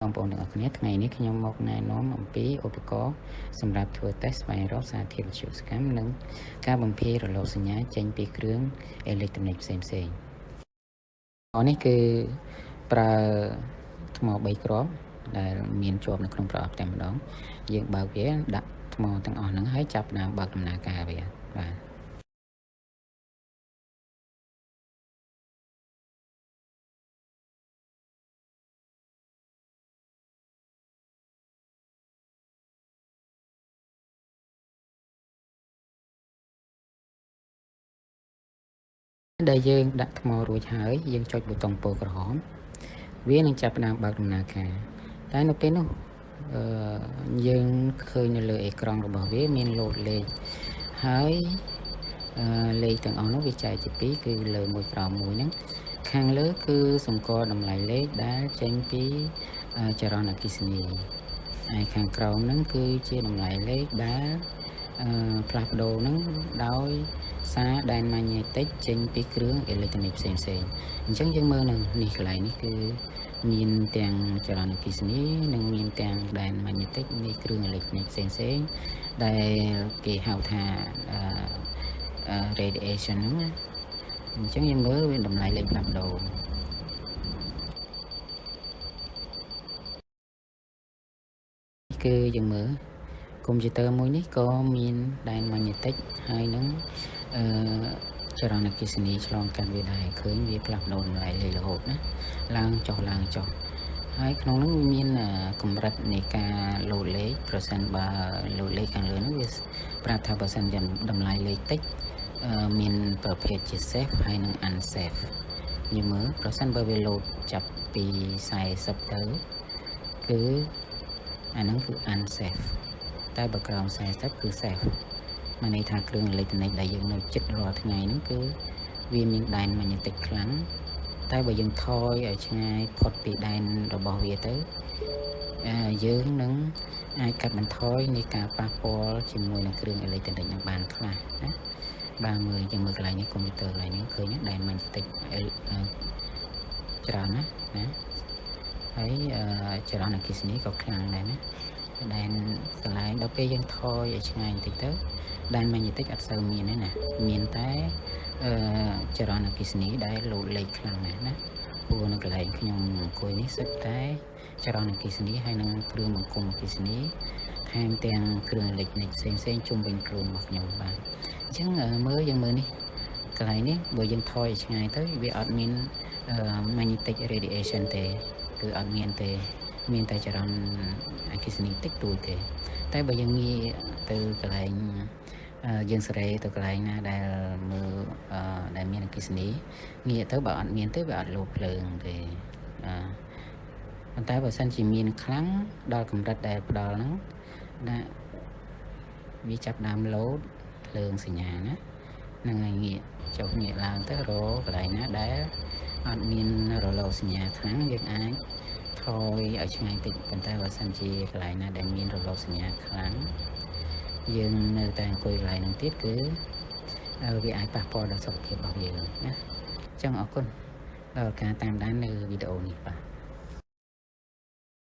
បងប្អូនទាំងអស់គ្នាថ្ងៃនេះខ្ញុំមកណែនាំអំពីឧបករណ៍សម្រាប់ធ្វើតេស្តស្វែងរកសារធាតុវិទ្យាសកម្មនិងការបំភាយរលកសញ្ញាចេញពីគ្រឿងអេឡិចត្រូនិកផ្សេងៗនេះគឺប្រើថ្ម3គ្រាប់ដែលមានជាប់នៅក្នុងប្រអប់តែម្ដងយើងបើកវាដាក់ថ្មទាំងអស់ហ្នឹងហើយចាប់ផ្ដើមបើកដំណើរការវាបាទដែលយើងដាក់ថ្មរួចហើយយើងចុចប៊ូតុងពណ៌ក្រហមវានឹងចាប់ផ្ដើមបើកដំណើរការតែនៅពេលនោះយើងឃើញនៅលើអេក្រង់របស់វាមានឡូតលេខហើយលេខទាំងអស់នោះវាចែកជាពីរគឺលើមួយក្រោមមួយហ្នឹងខាងលើគឺសម្គាល់តម្លៃលេខដែលចេញពីចរន្តអគ្គិសនីហើយខាងក្រោមហ្នឹងគឺជាតម្លៃលេខដែលផ្លាស់ប្ដូរហ្នឹងដោយសារដែនម៉ាញ៉េទិកចេញពីគ្រឿងអេឡិចត្រូនិកផ្សេងៗអញ្ចឹងយើងមើលនៅនេះកន្លែងនេះគឺមានទាំងចរន្តអគ្គិសនីនិងមានទាំងដែនម៉ាញ៉េទិកនៃគ្រឿងអេឡិចត្រូនិកផ្សេងៗដែលគេហៅថា radiation ហ្នឹងណាអញ្ចឹងយើងមើលវាតម្លៃលេខផ្លាស់ប្ដូរគឺយើងមើលកុំព្យូទ័រមួយនេះក៏មានដែនម៉ាញ៉េទិកហើយនឹងចរន្តអគ្គិសនីឆ្លងកាត់វាដែរឃើញវាផ្លាស់ប្ដូរតម្លៃលេខរហូតណាឡើងចុះហើយក្នុងនោះមានកម្រិតនៃការលោតលេខប្រសិនបើលោតលេខខាងលើនោះវាប្រាប់ថាបើសិនជាតម្លៃលេខតិចមានប្រភេទជា safe ហើយនិង unsafe យើងមើលប្រសិនបើវាលោតចាប់ពី40ទៅគឺអាហ្នឹងគឺ unsafe តែបើក្រោម40គឺ safe មានន័យថាគ្រឿងអេឡិចត្រូនិកដែលយើងនៅជិតរាល់ថ្ងៃហ្នឹងគឺវាមានដែនម៉ាញ៉េទិកខ្លាំងតែបើយើងថយឲ្យឆ្ងាយផុតពីដែនរបស់វាទៅយើងនឹងអាចកាត់បន្ថយនៃការប៉ះពាល់ជាមួយនឹងគ្រឿងអេឡិចត្រូនិកនឹងបានខ្លះណាបាទមើលយើងមើលកន្លែងនេះកុំព្យូទ័រកន្លែងនេះឃើញដែនម៉ាញ៉េទិកច្រើនណាហើយចរន្តអគ្គិសនីក៏ខ្លាំងដែរណាដែនកន្លែងដល់ពេលយើងថយឲ្យឆ្ងាយបន្តិចទៅដែនម៉ាញ៉េទិកអត់សូវមានទេណាមានតែចរន្តអគ្គិសនីដែលលោតលេខខ្លាំងណាស់ណាព្រោះនៅកន្លែងខ្ញុំអង្គុយនេះសិតតែចរន្តអគ្គិសនីហើយនឹងគ្រឿងបង្គុំអគ្គិសនីថែមទាំងគ្រឿងអេឡិចត្រូនិកផ្សេងជុំវិញខ្លួនរបស់ខ្ញុំបាទអញ្ចឹងយើងមើលនេះកន្លែងនេះបើយើងថយឲ្យឆ្ងាយទៅវាអត់មានmagnetic radiation ទេគឺអត់មានទេមានតែចរន្តអគ្គិសនីតិចតួចទេតែបើយើងងាកទៅកន្លែងយើងសេរីទៅកន្លែងណាដែលមើលដែលមានអគ្គិសនីងាកទៅបើអត់មានទេវាអត់លោភ្លើងទេប៉ុន្តែបើសិនជាមានខ្លាំងដល់កម្រិតដែលផ្ដល់ហ្នឹងណាវាចាប់ដើមលោតភ្លើងសញ្ញាណាហ្នឹងហើយងាកចុះងាកឡើងទៅរកកន្លែងណាដែលអត់មានរលកសញ្ញាខ្លាំងយើងអាចថយឲ្យឆ្ងាយតិចប៉ុន្តែបើសិនជាកន្លែងណាដែលមានរលកសញ្ញាខ្លាំងយើងនៅតែអង្គុយកន្លែងហ្នឹងទៀតគឺវាអាចប៉ះពាល់ដល់សុខភាពរបស់យើងណាអញ្ចឹងអរគុណដល់ការតាមដាននៅវីដេអូនេះបាទ